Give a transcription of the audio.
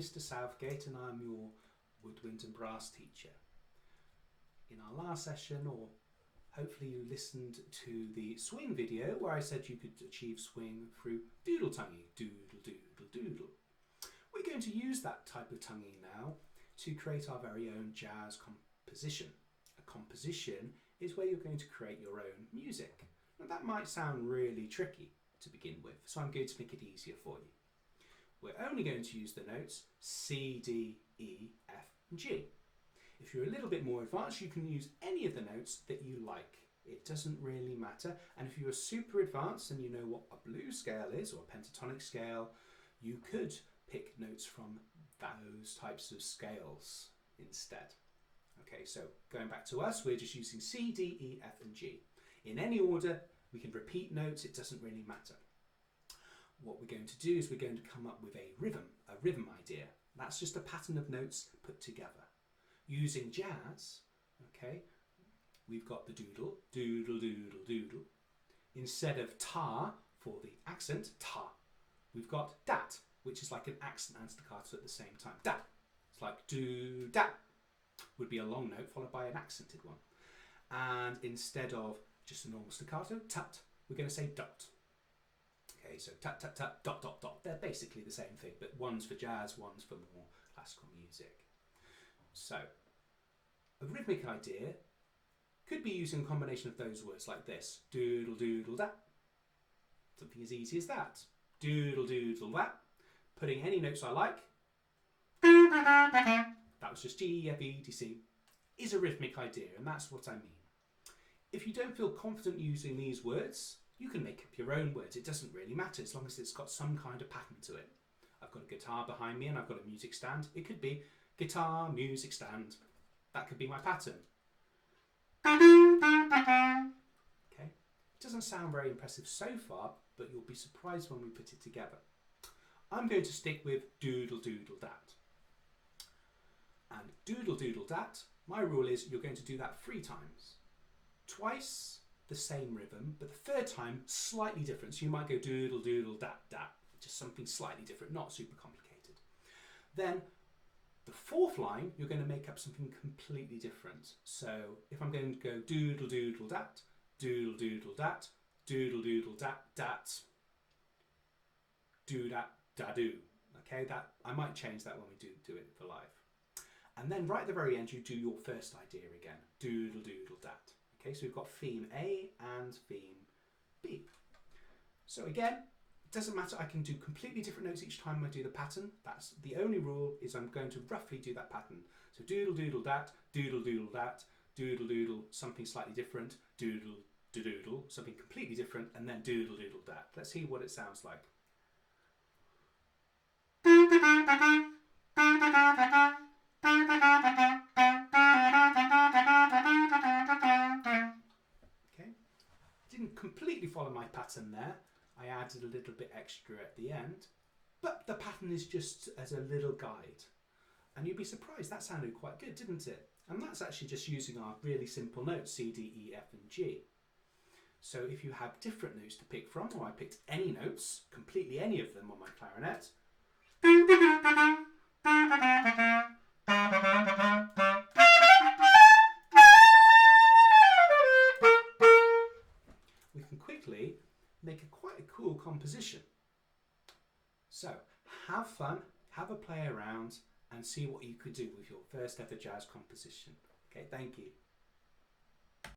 Mr. Southgate and I'm your woodwind and brass teacher. In our last session, or hopefully you listened to the swing video where I said you could achieve swing through doodle tonguing, doodle, doodle, doodle. We're going to use that type of tonguing now to create our very own jazz composition. A composition is where you're going to create your own music. Now that might sound really tricky to begin with, so I'm going to make it easier for you. We're only going to use the notes C, D, E, F and G. If you're a little bit more advanced, you can use any of the notes that you like. It doesn't really matter. And if you're super advanced and you know what a blues scale is or a pentatonic scale, you could pick notes from those types of scales instead. Okay, so going back to us, we're just using C, D, E, F and G. In any order, we can repeat notes, it doesn't really matter. What we're going to do is we're going to come up with a rhythm idea. That's just a pattern of notes put together. Using jazz, okay, we've got the doodle, doodle, doodle, doodle. Instead of ta for the accent, ta, we've got dat, which is like an accent and staccato at the same time. Da. It's like do, da, would be a long note followed by an accented one. And instead of just a normal staccato, tut, we're going to say dot. Okay, so tut, tut, tut, dot, dot, dot. They're basically the same thing, but one's for jazz, one's for more classical music. So, a rhythmic idea could be using a combination of those words like this. Doodle, doodle, da. Something as easy as that. Doodle, doodle, da. Putting any notes I like. That was just G, F, E, D, C. Is a rhythmic idea, and that's what I mean. If you don't feel confident using these words, you can make up your own words. It doesn't really matter as long as it's got some kind of pattern to it. I've got a guitar behind me and I've got a music stand. It could be guitar, music stand. That could be my pattern. Okay, it doesn't sound very impressive so far, but you'll be surprised when we put it together. I'm going to stick with doodle, doodle, dat. And doodle, doodle, dat, my rule is you're going to do that 3 times. Twice the same rhythm, but the 3rd time slightly different. So you might go doodle, doodle, dat, dat, just something slightly different, not super complicated. Then the 4th line, you're going to make up something completely different. So if I'm going to go doodle, doodle, dat, doodle, doodle, dat, doodle, doodle, dat, dat, do, dat, da, do. Okay, that I might change that when we do it for live. And then right at the very end, you do your first idea again, doodle, doodle, dat. Okay, so we've got theme A and theme B. So again, it doesn't matter, I can do completely different notes each time I do the pattern. That's the only rule, is I'm going to roughly do that pattern. So doodle, doodle, dat, doodle, doodle, dat, doodle, doodle, something slightly different, doodle, doodle, something completely different, and then doodle, doodle, dat. Let's see what it sounds like. Didn't completely follow my pattern there. I added a little bit extra at the end, but the pattern is just as a little guide. And you'd be surprised, that sounded quite good, didn't it? And that's actually just using our really simple notes, C, D, E, F and G. So if you have different notes to pick from, or I picked any notes, completely any of them on my clarinet, we can quickly make quite a cool composition. So have fun, have a play around and see what you could do with your first ever jazz composition. Okay, thank you.